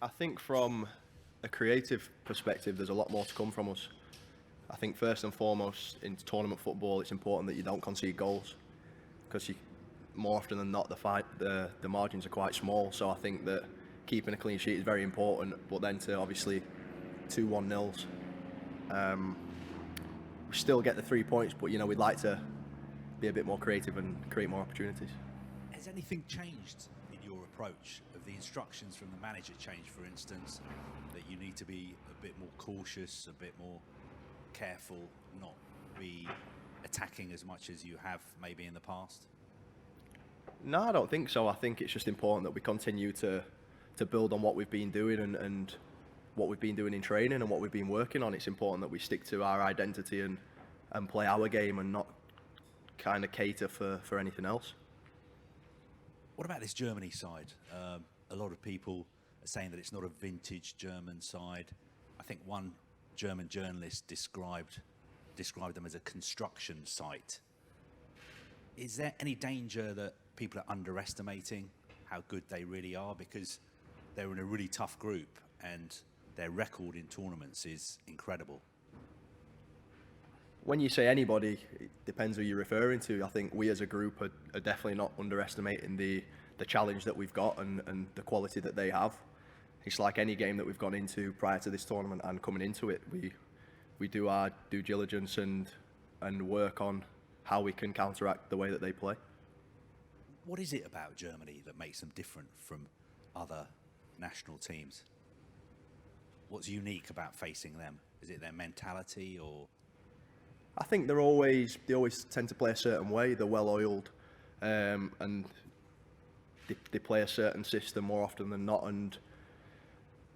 I think from a creative perspective, there's a lot more to come from us. I think first and foremost in tournament football, it's important that you don't concede goals because more often than not, the margins are quite small. So I think that keeping a clean sheet is very important. But then to obviously 2-1 nils, we still get the 3 points, but we'd like to be a bit more creative and create more opportunities. Has anything changed in your approach? Of the instructions from the manager changed, for instance, that you need to be a bit more cautious, a bit more careful, not be attacking as much as you have maybe in the past? No, I don't think so. I think it's just important that we continue to build on what we've been doing and what we've been doing in training and what we've been working on. It's important that we stick to our identity and play our game and not kind of cater for anything else. What about this Germany side? A lot of people are saying that it's not a vintage German side. I think one German journalist described them as a construction site. Is there any danger that people are underestimating how good they really are, because they're in a really tough group and their record in tournaments is incredible? When you say anybody, it depends who you're referring to. I think we as a group are definitely not underestimating the challenge that we've got and the quality that they have. It's like any game that we've gone into prior to this tournament and coming into it, we do our due diligence and work on how we can counteract the way that they play. What is it about Germany that makes them different from other national teams? What's unique about facing them? Is it their mentality, or? I think they always tend to play a certain way. They're well oiled, and they play a certain system more often than not. And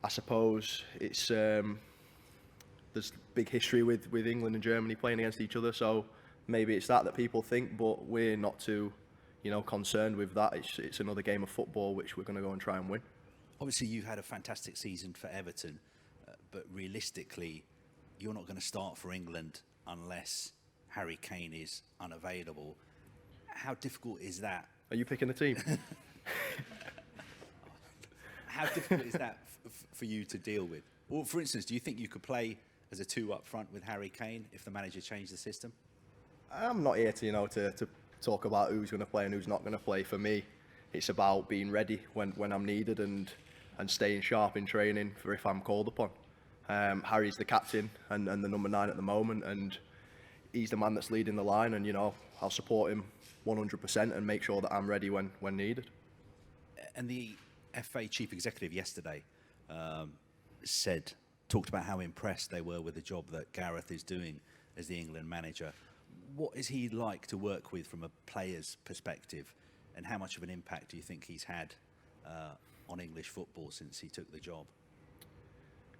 I suppose it's there's big history with England and Germany playing against each other. So maybe it's that people think, but we're not too concerned with that. It's another game of football which we're going to go and try and win. Obviously, you've had a fantastic season for Everton, but realistically, you're not going to start for England unless Harry Kane is unavailable. How difficult is that? Are you picking the team? How difficult is that for you to deal with? Or, for instance, do you think you could play as a 2 up front with Harry Kane if the manager changed the system? I'm not here to talk about who's going to play and who's not going to play. For me, it's about being ready when I'm needed and staying sharp in training for if I'm called upon. Harry's the captain and the number 9 at the moment, and he's the man that's leading the line, and I'll support him 100% and make sure that I'm ready when needed. And the FA chief executive yesterday talked about how impressed they were with the job that Gareth is doing as the England manager. What is he like to work with from a player's perspective, and how much of an impact do you think he's had on English football since he took the job?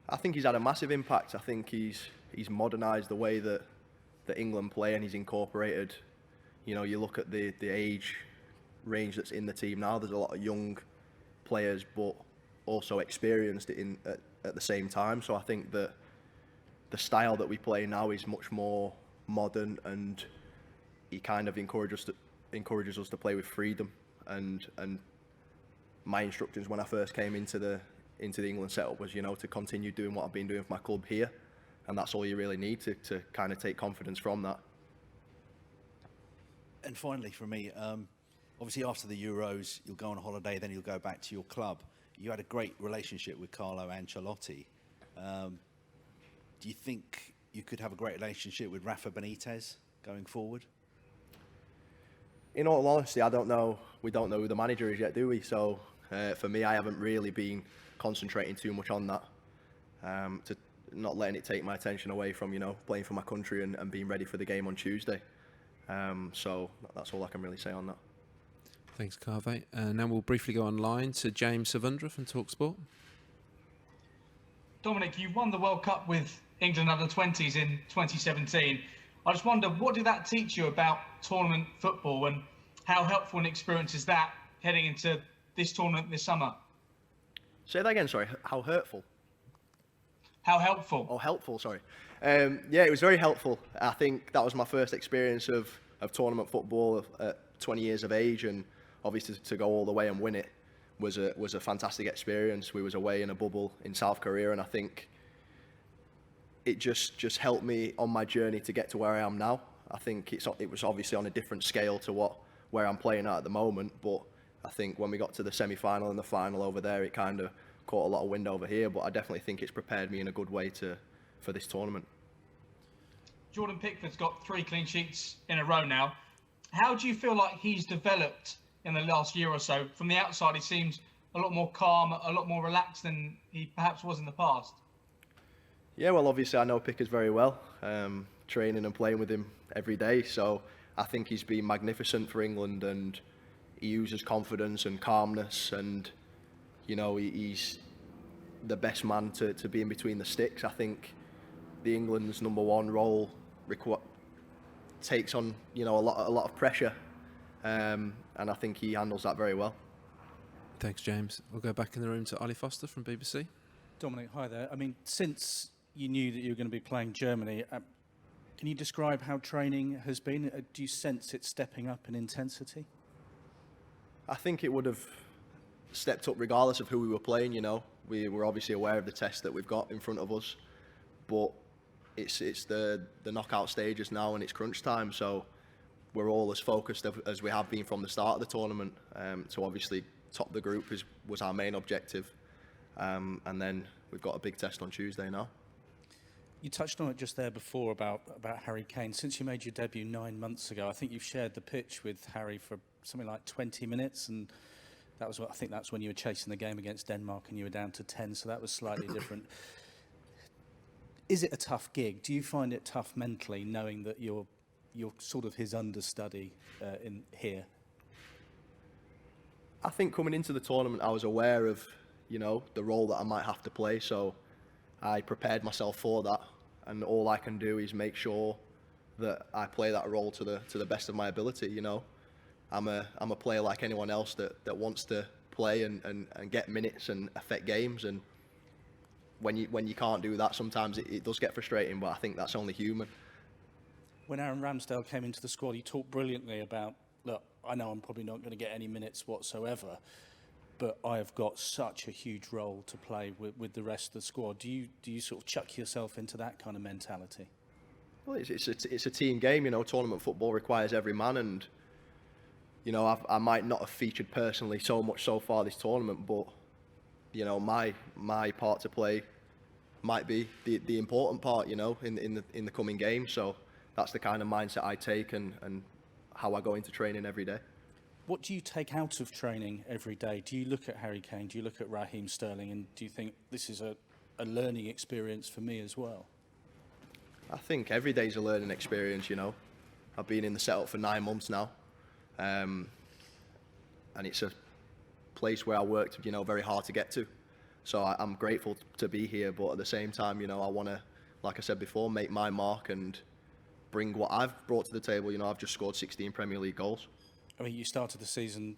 I think he's had a massive impact. I think he's modernised the way that England play, and he's incorporated, you look at the age range that's in the team now. There's a lot of young players, but also experienced at the same time. So I think that the style that we play now is much more modern, and he kind of encourages us to play with freedom. And my instructions when I first came into the England setup was, to continue doing what I've been doing for my club here, and that's all you really need to kind of take confidence from that. And finally, for me, obviously after the Euros, you'll go on holiday, then you'll go back to your club. You had a great relationship with Carlo Ancelotti. Do you think you could have a great relationship with Rafa Benitez going forward? In all honesty, I don't know. We don't know who the manager is yet, do we? So for me, I haven't really been concentrating too much on that, to not letting it take my attention away from playing for my country and being ready for the game on Tuesday. So that's all I can really say on that. Thanks, Carve. Now we'll briefly go online to James Savundra from TalkSport. Dominic, you won the World Cup with England under-20s in 2017. I just wonder, what did that teach you about tournament football, and how helpful an experience is that heading into this tournament this summer? Say that again, sorry. How hurtful? How helpful? Oh, helpful, sorry. Yeah, it was very helpful. I think that was my first experience of tournament football at 20 years of age, and obviously to go all the way and win it was a fantastic experience. We was away in a bubble in South Korea, and I think it just helped me on my journey to get to where I am now. I think it was obviously on a different scale to where I'm playing at the moment, but I think when we got to the semi-final and the final over there, it kind of caught a lot of wind over here. But I definitely think it's prepared me in a good way for this tournament. Jordan Pickford's got 3 clean sheets in a row now. How do you feel like he's developed in the last year or so? From the outside, he seems a lot more calm, a lot more relaxed than he perhaps was in the past. Yeah, well, obviously I know Pickers very well, training and playing with him every day. So I think he's been magnificent for England, and he uses confidence and calmness, and he's the best man to be in between the sticks. I think the England's number 1 role takes on a lot of pressure, and I think he handles that very well. Thanks, James. We'll go back in the room to Ollie Foster from BBC. Dominic, hi there. I mean, since you knew that you were going to be playing Germany, can you describe how training has been? Do you sense it stepping up in intensity? I think it would have stepped up regardless of who we were playing. We were obviously aware of the test that we've got in front of us, but it's the knockout stages now, and it's crunch time. So we're all as focused as we have been from the start of the tournament. To obviously top the group was our main objective, and then we've got a big test on Tuesday now. You touched on it just there before about Harry Kane. Since you made your debut 9 months ago, I think you've shared the pitch with Harry for something like 20 minutes, and I think that's when you were chasing the game against Denmark and you were down to 10, so that was slightly different. Is it a tough gig? Do you find it tough mentally, knowing that you're sort of his understudy in here? I think coming into the tournament, I was aware of the role that I might have to play, so I prepared myself for that, and all I can do is make sure that I play that role to the best of my ability. I'm a player like anyone else that wants to play and get minutes and affect games, and when you can't do that, sometimes it does get frustrating, but I think that's only human. When Aaron Ramsdale came into the squad, he talked brilliantly about, look, I know I'm probably not going to get any minutes whatsoever, but I have got such a huge role to play with the rest of the squad. Do you sort of chuck yourself into that kind of mentality? Well, it's a team game. Tournament football requires every man, and I might not have featured personally so much so far this tournament, but my part to play might be the important part, in the coming game. So that's the kind of mindset I take and how I go into training every day. What do you take out of training every day? Do you look at Harry Kane? Do you look at Raheem Sterling? And do you think this is a learning experience for me as well? I think every day's a learning experience, I've been in the setup for 9 months now. And it's a place where I worked, very hard to get to. So I'm grateful to be here, but at the same time, I want to, like I said before, make my mark and bring what I've brought to the table. I've just scored 16 Premier League goals. I mean, you started the season,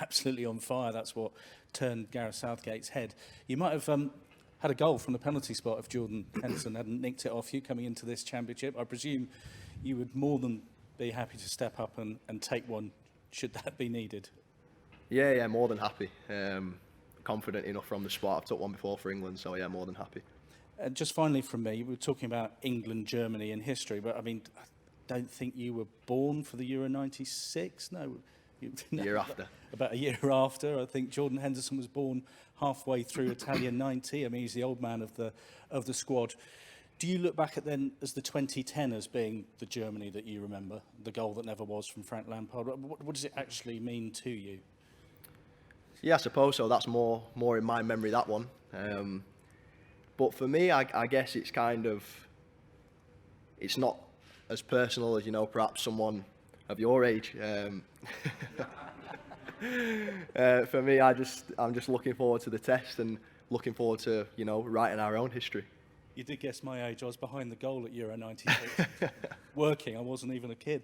absolutely on fire. That's what turned Gareth Southgate's head. You might have had a goal from the penalty spot if Jordan Henderson hadn't nicked it off you coming into this championship. I presume you would more than be happy to step up and take one, should that be needed. Yeah, more than happy. Confident enough from the spot. I've took one before for England, so yeah, more than happy. Just finally from me, we were talking about England, Germany and history, but I mean, I don't think you were born for the Euro 96, no? Year after. About a year after. I think Jordan Henderson was born halfway through Italian 90. I mean, he's the old man of the squad. Do you look back at then as the 2010 as being the Germany that you remember, the goal that never was from Frank Lampard? What does it actually mean to you? Yeah, I suppose so. That's more in my memory, that one. But for me, I guess it's kind of, it's not as personal as, perhaps someone of your age. For me, I'm just looking forward to the test and looking forward to, writing our own history. You did guess my age. I was behind the goal at Euro 96. Working, I wasn't even a kid.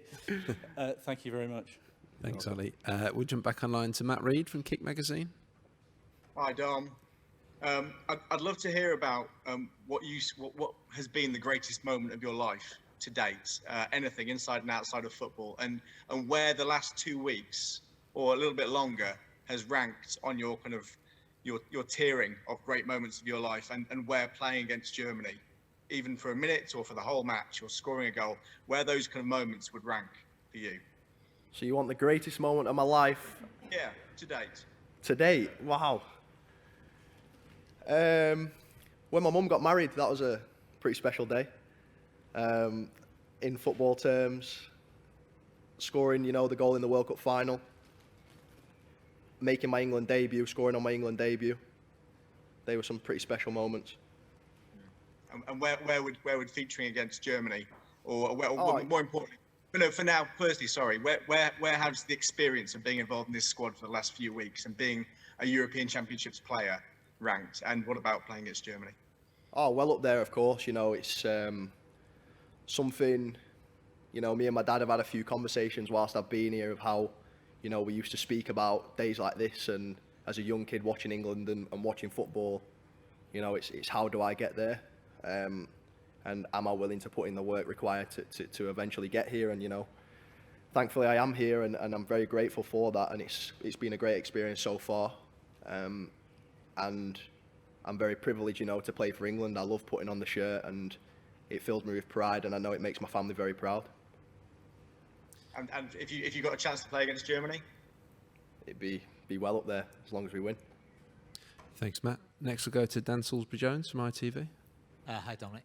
Thank you very much. Thanks, Ollie. We'll jump back online to Matt Reed from Kick Magazine. Hi, Dom. I'd love to hear about what has been the greatest moment of your life to date, anything inside and outside of football, and where the last 2 weeks or a little bit longer has ranked on your kind of your tiering of great moments of your life, and where playing against Germany, even for a minute or for the whole match or scoring a goal, where those kind of moments would rank for you? So you want the greatest moment of my life? Yeah, to date. To date? Wow. When my mum got married, that was a pretty special day. In football terms, scoring, the goal in the World Cup final, making my England debut, scoring on my England debut. They were some pretty special moments. And where would featuring against Germany, or Oh, more importantly, but no, for now, firstly, sorry, where has the experience of being involved in this squad for the last few weeks and being a European Championships player ranked? And what about playing against Germany? Oh, well up there, of course. It's something, me and my dad have had a few conversations whilst I've been here of how, we used to speak about days like this, and as a young kid watching England and watching football, it's how do I get there? And am I willing to put in the work required to eventually get here? And, thankfully I am here, and I'm very grateful for that. And it's been a great experience so far. And I'm very privileged, to play for England. I love putting on the shirt, and it fills me with pride, and I know it makes my family very proud. And if you got a chance to play against Germany? It'd be well up there, as long as we win. Thanks, Matt. Next we'll go to Dan Salisbury-Jones from ITV. Hi, Dominic.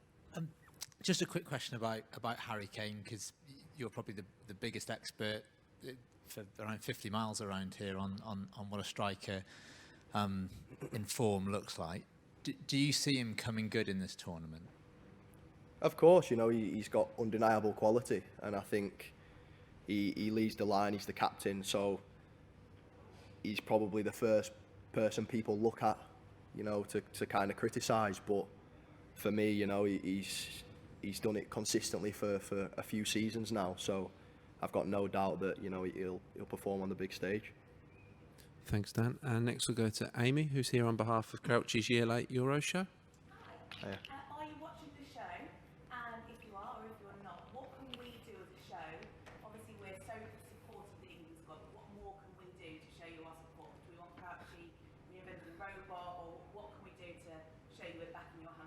Just a quick question about Harry Kane, because you're probably the biggest expert for around 50 miles around here on what a striker in form looks like. Do you see him coming good in this tournament? Of course, he's got undeniable quality, and I think he leads the line. He's the captain, so he's probably the first person people look at, to kind of criticise. But for me, he's done it consistently for a few seasons now, so I've got no doubt that he'll perform on the big stage. Thanks, Dan. And next we'll go to Amy, who's here on behalf of Crouch's Year Late Euro Show. Hi. Are you watching the show? And if you are, or if you're not, what can we do as a show? Obviously, we're so supportive of the England squad, but what more can we do to show you our support? Do we want Crouchy reinventing the robot, or what can we do to show you we're backing you 100%?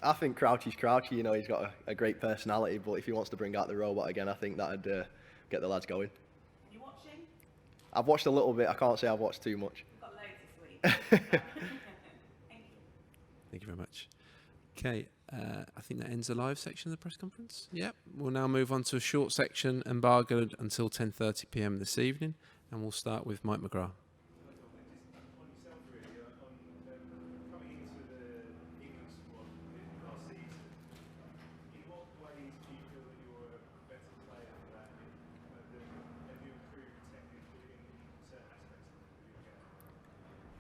I think Crouchy's Crouchy. He's got a great personality, but if he wants to bring out the robot again, I think that'd get the lads going. Are you watching? I've watched a little bit. I can't say I've watched too much. We've got loads this week. Thank you. Thank you very much. Okay, I think that ends the live section of the press conference. Yep. We'll now move on to a short section embargoed until 10:30 p.m. this evening, and we'll start with Mike McGrath.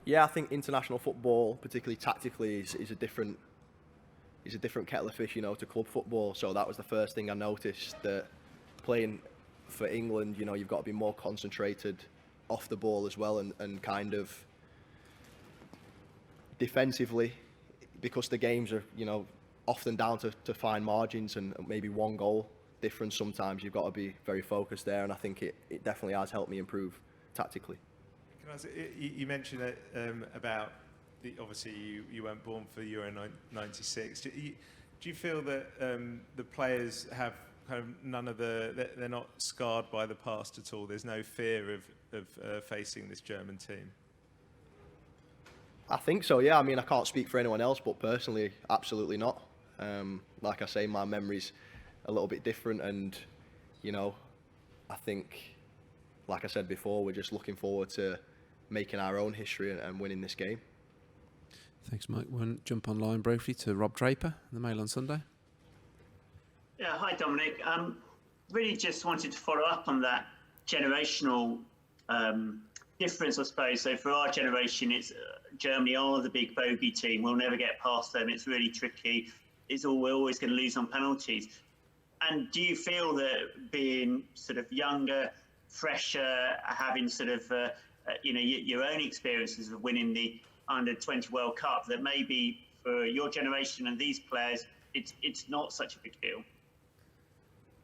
Yeah, I think international football, particularly tactically, is a different kettle of fish, to club football. So that was the first thing I noticed, that playing for England, you've got to be more concentrated off the ball as well, and kind of defensively, because the games are, often down to fine margins and maybe one goal difference. Sometimes you've got to be very focused there, and I think it definitely has helped me improve tactically. Can I say, you mentioned it, about obviously you weren't born for Euro 96. Do you feel that the players have kind of none of they're not scarred by the past at all? There's no fear of facing this German team? I think so, yeah. I mean, I can't speak for anyone else, but personally, absolutely not. Like I say, my memory's a little bit different, and I think, like I said before, we're just looking forward to making our own history and winning this game. Thanks, Mike. We'll jump online briefly to Rob Draper, the Mail on Sunday. Yeah, hi Dominic. Really just wanted to follow up on that generational difference, I suppose. So for our generation, it's Germany are the big bogey team. We'll never get past them. It's really tricky. We're always going to lose on penalties. And do you feel that being sort of younger, fresher, having sort of your own experiences of winning the Under-20 World Cup, that maybe for your generation and these players, it's not such a big deal?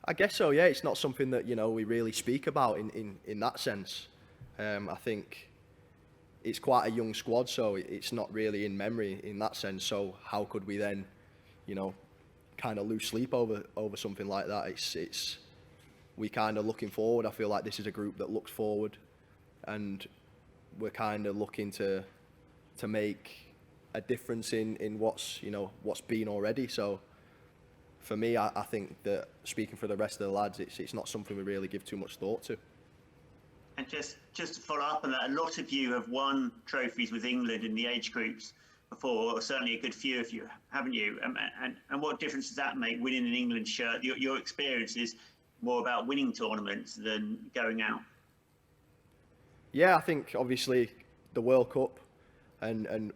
I guess so, yeah. It's not something that we really speak about in that sense. I think it's quite a young squad, so it's not really in memory in that sense. So how could we then, you know, kind of lose sleep over something like that? It's we kind of looking forward. I feel like this is a group that looks forward, and we're kind of looking to make a difference in what's been already. So for me, I think that, speaking for the rest of the lads, it's not something we really give too much thought to. And just to follow up on that, a lot of you have won trophies with England in the age groups before, or certainly a good few of you, haven't you? And what difference does that make, winning an England shirt? Your experience is more about winning tournaments than going out. Yeah, I think obviously the World Cup and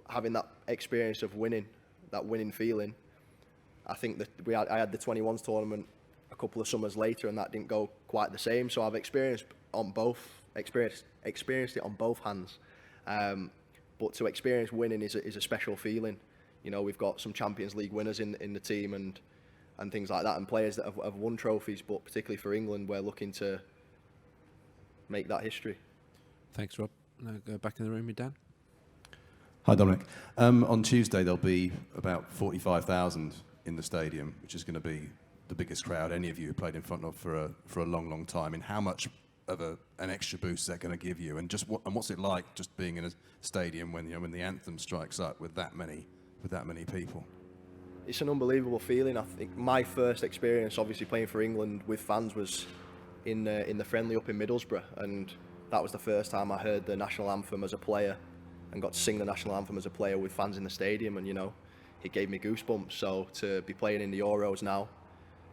having that experience of winning, that winning feeling. I think that I had the 21s tournament a couple of summers later, and that didn't go quite the same. So I've experienced it on both hands. But to experience winning is a special feeling. You know, we've got some Champions League winners in the team and things like that, and players that have won trophies. But particularly for England, we're looking to make that history. Thanks, Rob. Now go back in the room with Dan. Hi, Dominic. On Tuesday, there'll be about 45,000 in the stadium, which is going to be the biggest crowd any of you have played in front of for a long, long time. And how much of an extra boost is that going to give you? And what's it like just being in a stadium when the anthem strikes up with that many people? It's an unbelievable feeling. I think my first experience, obviously playing for England with fans, was in the friendly up in Middlesbrough, and that was the first time I heard the national anthem as a player and got to sing the national anthem as a player with fans in the stadium, and it gave me goosebumps. So to be playing in the Euros now,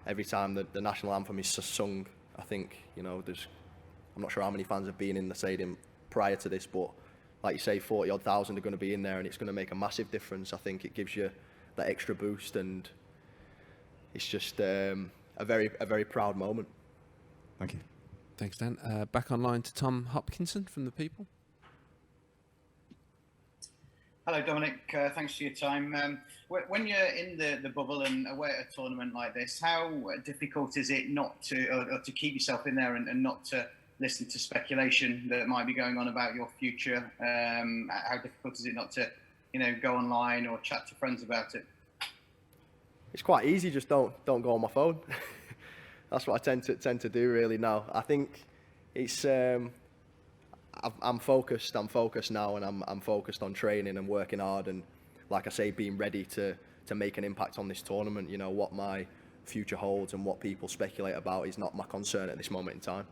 every time the national anthem is sung, I think I'm not sure how many fans have been in the stadium prior to this, but like you say, 40-odd thousand are going to be in there, and it's going to make a massive difference. I think it gives you that extra boost, and it's just a very proud moment. Thank you. Thanks, Dan. Back online to Tom Hopkinson from The People. Hello, Dominic. Thanks for your time. When you're in the bubble and away at a tournament like this, how difficult is it not to keep yourself in there and not to listen to speculation that might be going on about your future? How difficult is it not to, go online or chat to friends about it? It's quite easy. Just don't go on my phone. That's what I tend to do really now. I think it's. I'm focused now, and I'm focused on training and working hard, and like I say, being ready to make an impact on this tournament. What my future holds and what people speculate about is not my concern at this moment in time.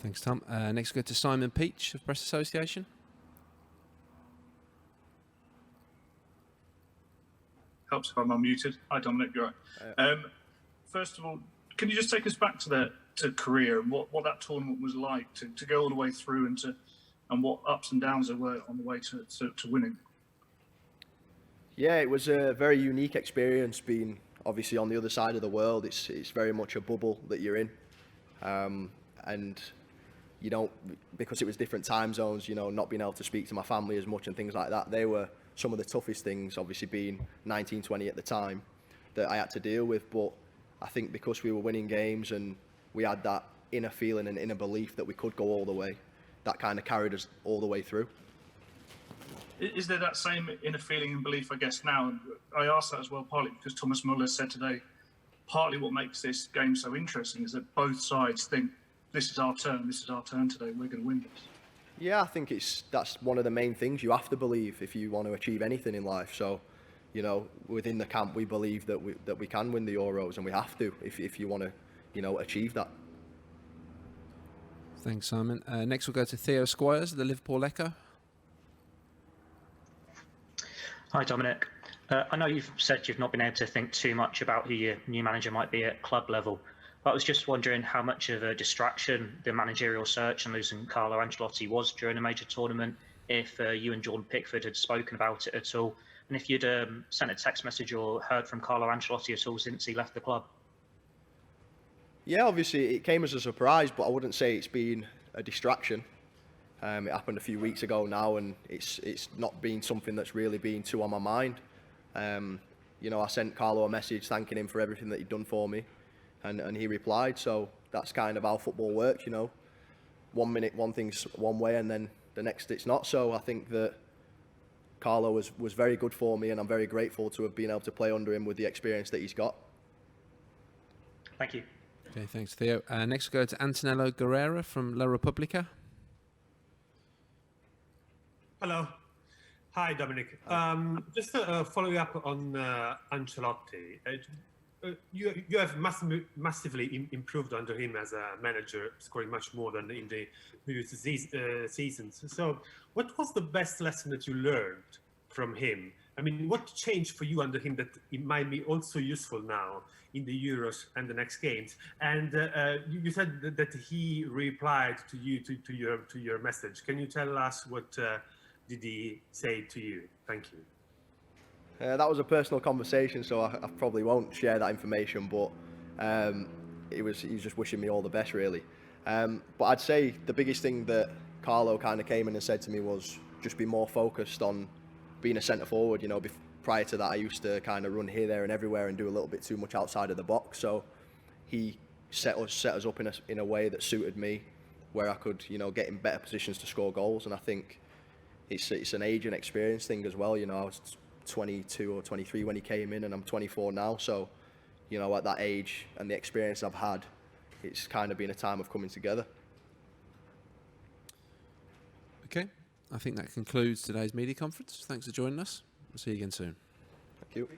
Thanks, Tom. Next, we'll go to Simon Peach of Press Association. Helps if I'm unmuted. Hi, Dominic. You're right. First of all, can you just take us back to Korea and what that tournament was like to go all the way through and what ups and downs there were on the way to winning? Yeah, it was a very unique experience being obviously on the other side of the world. It's very much a bubble that you're in, and because it was different time zones, not being able to speak to my family as much and things like that. They were some of the toughest things, obviously being 19, 20 at the time, that I had to deal with. But I think because we were winning games and we had that inner feeling and inner belief that we could go all the way, that kind of carried us all the way through. Is there that same inner feeling and belief, I guess, now? And I ask that as well, partly because Thomas Muller said today, partly what makes this game so interesting is that both sides think, this is our turn today, we're going to win this. Yeah, I think that's one of the main things you have to believe if you want to achieve anything in life. So, within the camp, we believe that we can win the Euros, and we have to if you want to, achieve that. Thanks, Simon. Next, we'll go to Theo Squires, the Liverpool Echo. Hi, Dominic. I know you've said you've not been able to think too much about who your new manager might be at club level, but I was just wondering how much of a distraction the managerial search and losing Carlo Ancelotti was during a major tournament, if you and Jordan Pickford had spoken about it at all, and if you'd sent a text message or heard from Carlo Ancelotti at all since he left the club. Yeah, obviously it came as a surprise, but I wouldn't say it's been a distraction. It happened a few weeks ago now, and it's not been something that's really been too on my mind. I sent Carlo a message thanking him for everything that he'd done for me, and he replied. So that's kind of how football works, 1 minute one thing's one way and then the next it's not. So I think that Carlo was very good for me, and I'm very grateful to have been able to play under him with the experience that he's got. Thank you. Okay, thanks, Theo. Next, we'll go to Antonello Guerrera from La Repubblica. Hello. Hi, Dominic. Just following up on Ancelotti. You have massively improved under him as a manager, scoring much more than in the previous seasons. So what was the best lesson that you learned from him? I mean, what changed for you under him that it might be also useful now in the Euros and the next games? And you said that he replied to you to your message. Can you tell us what did he say to you? Thank you. That was a personal conversation, so I probably won't share that information, but he was just wishing me all the best, really. But I'd say the biggest thing that Carlo kind of came in and said to me was just be more focused on being a centre forward. You know, prior to that, I used to kind of run here, there, and everywhere and do a little bit too much outside of the box. So he set us up in a way that suited me, where I could, you know, get in better positions to score goals. And I think it's an age and experience thing as well. You know, I was 22 or 23 when he came in, and I'm 24 now. So, you know, at that age and the experience I've had, it's kind of been a time of coming together. Okay, I think that concludes today's media conference. Thanks for joining us. We'll see you again soon. Thank you.